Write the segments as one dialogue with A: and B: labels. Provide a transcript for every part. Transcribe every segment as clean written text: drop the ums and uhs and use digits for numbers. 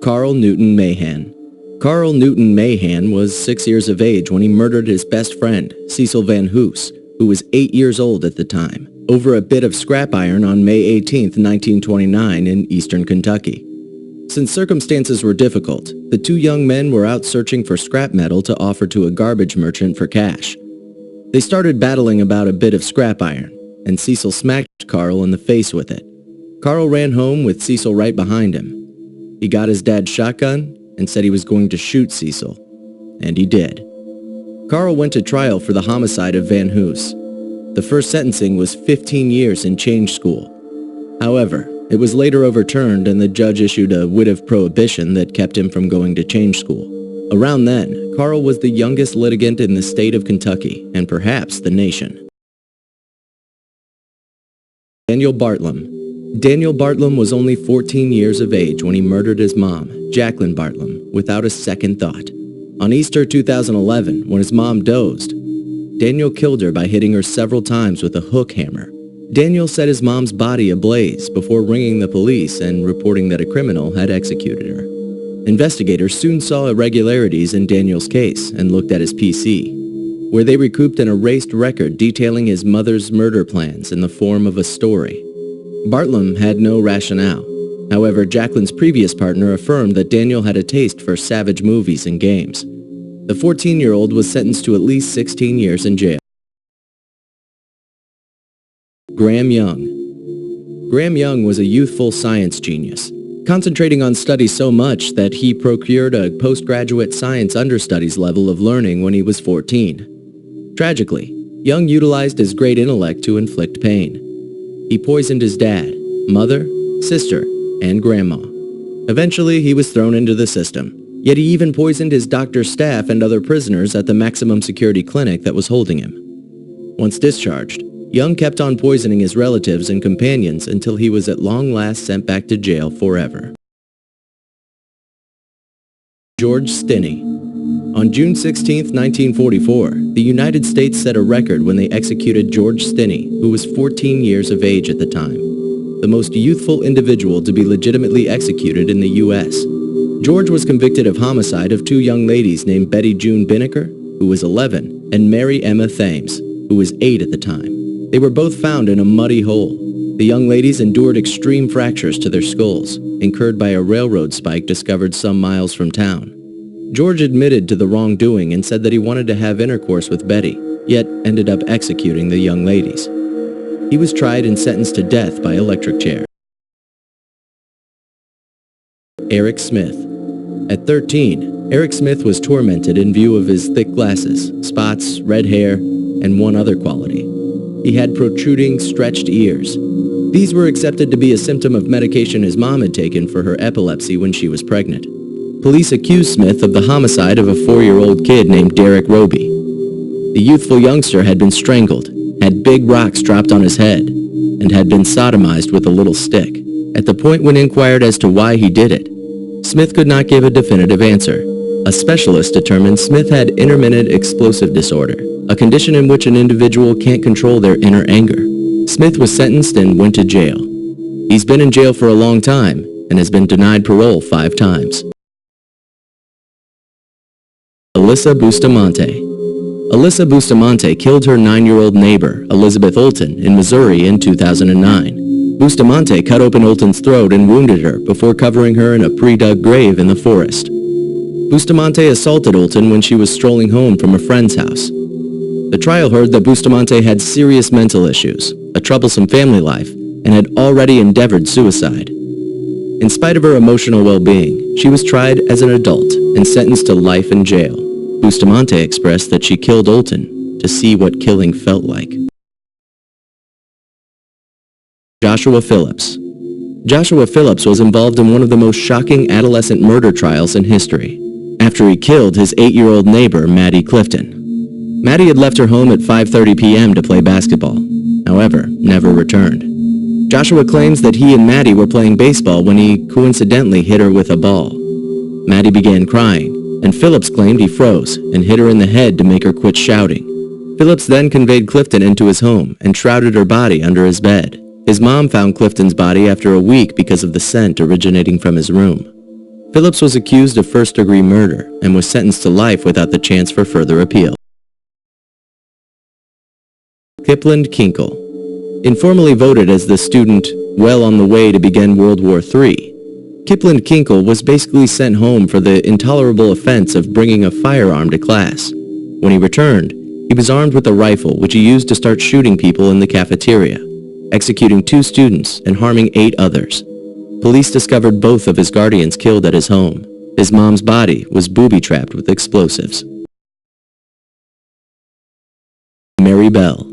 A: Carl Newton Mahan. Carl Newton Mahan was 6 years of age when he murdered his best friend, Cecil Van Hoos, who was 8 years old at the time, over a bit of scrap iron on May 18, 1929 in eastern Kentucky. Since circumstances were difficult, the two young men were out searching for scrap metal to offer to a garbage merchant for cash. They started battling about a bit of scrap iron, and Cecil smacked Carl in the face with it. Carl ran home with Cecil right behind him. He got his dad's shotgun and said he was going to shoot Cecil, and he did. Carl went to trial for the homicide of Van Hoos. The first sentencing was 15 years in change school. However, it was later overturned and the judge issued a writ of prohibition that kept him from going to change school. Around then, Carl was the youngest litigant in the state of Kentucky and perhaps the nation. Daniel Bartlam. Daniel Bartlam was only 14 years of age when he murdered his mom, Jacqueline Bartlam, without a second thought. On Easter 2011, when his mom dozed, Daniel killed her by hitting her several times with a hook hammer. Daniel set his mom's body ablaze before ringing the police and reporting that a criminal had executed her. Investigators soon saw irregularities in Daniel's case and looked at his PC, where they recouped an erased record detailing his mother's murder plans in the form of a story. Bartlam had no rationale. However, Jacqueline's previous partner affirmed that Daniel had a taste for savage movies and games. The 14-year-old was sentenced to at least 16 years in jail. Graham Young. Graham Young was a youthful science genius, concentrating on studies so much that he procured a postgraduate science understudies level of learning when he was 14. Tragically, Young utilized his great intellect to inflict pain. He poisoned his dad, mother, sister, and grandma. Eventually, he was thrown into the system, yet he even poisoned his doctor's staff and other prisoners at the maximum security clinic that was holding him. Once discharged, Young kept on poisoning his relatives and companions until he was at long last sent back to jail forever. George Stinney. On June 16, 1944, the United States set a record when they executed George Stinney, who was 14 years of age at the time, the most youthful individual to be legitimately executed in the U.S. George was convicted of homicide of two young ladies named Betty June Binnicker, who was 11, and Mary Emma Thames, who was 8 at the time. They were both found in a muddy hole. The young ladies endured extreme fractures to their skulls, incurred by a railroad spike discovered some miles from town. George admitted to the wrongdoing and said that he wanted to have intercourse with Betty, yet ended up executing the young ladies. He was tried and sentenced to death by electric chair. Eric Smith. At 13, Eric Smith was tormented in view of his thick glasses, spots, red hair, and one other quality. He had protruding, stretched ears. These were accepted to be a symptom of medication his mom had taken for her epilepsy when she was pregnant. Police accused Smith of the homicide of a 4-year-old kid named Derek Roby. The youthful youngster had been strangled, had big rocks dropped on his head, and had been sodomized with a little stick. At the point when inquired as to why he did it, Smith could not give a definitive answer. A specialist determined Smith had intermittent explosive disorder, a condition in which an individual can't control their inner anger. Smith was sentenced and went to jail. He's been in jail for a long time and has been denied parole 5 times. Alyssa Bustamante. Alyssa Bustamante killed her 9-year-old neighbor, Elizabeth Olton, in Missouri in 2009. Bustamante cut open Olton's throat and wounded her before covering her in a pre-dug grave in the forest. Bustamante assaulted Olton when she was strolling home from a friend's house. The trial heard that Bustamante had serious mental issues, a troublesome family life, and had already endeavored suicide. In spite of her emotional well-being, she was tried as an adult and sentenced to life in jail. Bustamante expressed that she killed Olton to see what killing felt like. Joshua Phillips. Joshua Phillips was involved in one of the most shocking adolescent murder trials in history, after he killed his 8-year-old neighbor, Maddie Clifton. Maddie had left her home at 5:30 p.m. to play basketball, however, never returned. Joshua claims that he and Maddie were playing baseball when he coincidentally hit her with a ball. Maddie began crying, and Phillips claimed he froze and hit her in the head to make her quit shouting. Phillips then conveyed Clifton into his home and shrouded her body under his bed. His mom found Clifton's body after a week because of the scent originating from his room. Phillips was accused of first-degree murder and was sentenced to life without the chance for further appeal. Kipland Kinkle. Informally voted as the student well on the way to begin World War III, Kipland Kinkle was basically sent home for the intolerable offense of bringing a firearm to class. When he returned, he was armed with a rifle which he used to start shooting people in the cafeteria, executing 2 students and harming 8 others. Police discovered both of his guardians killed at his home. His mom's body was booby-trapped with explosives. Mary Bell.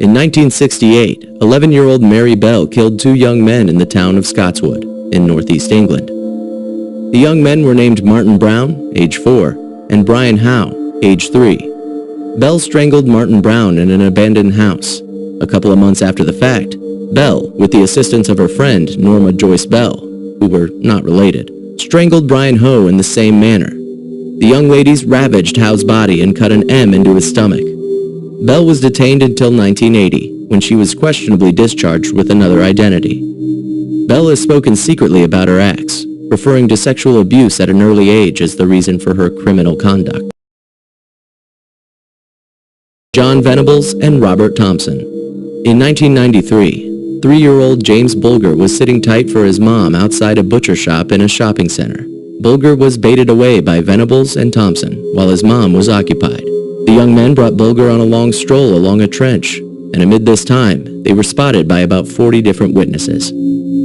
A: In 1968, 11-year-old Mary Bell killed 2 young men in the town of Scotswood, in northeast England. The young men were named Martin Brown, age 4, and Brian Howe, age 3. Bell strangled Martin Brown in an abandoned house. A couple of months after the fact, Bell, with the assistance of her friend Norma Joyce Bell, who were not related, strangled Brian Howe in the same manner. The young ladies ravaged Howe's body and cut an M into his stomach. Bell was detained until 1980, when she was questionably discharged with another identity. Bell has spoken secretly about her acts, referring to sexual abuse at an early age as the reason for her criminal conduct. John Venables and Robert Thompson. In 1993, 3-year-old James Bulger was sitting tight for his mom outside a butcher shop in a shopping center. Bulger was baited away by Venables and Thompson while his mom was occupied. The young men brought Bulger on a long stroll along a trench, and amid this time, they were spotted by about 40 different witnesses.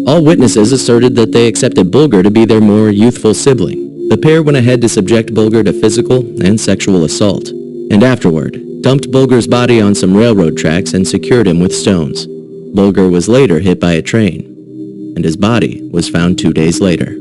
A: All witnesses asserted that they accepted Bulger to be their more youthful sibling. The pair went ahead to subject Bulger to physical and sexual assault, and afterward, dumped Bulger's body on some railroad tracks and secured him with stones. Bulger was later hit by a train, and his body was found 2 days later.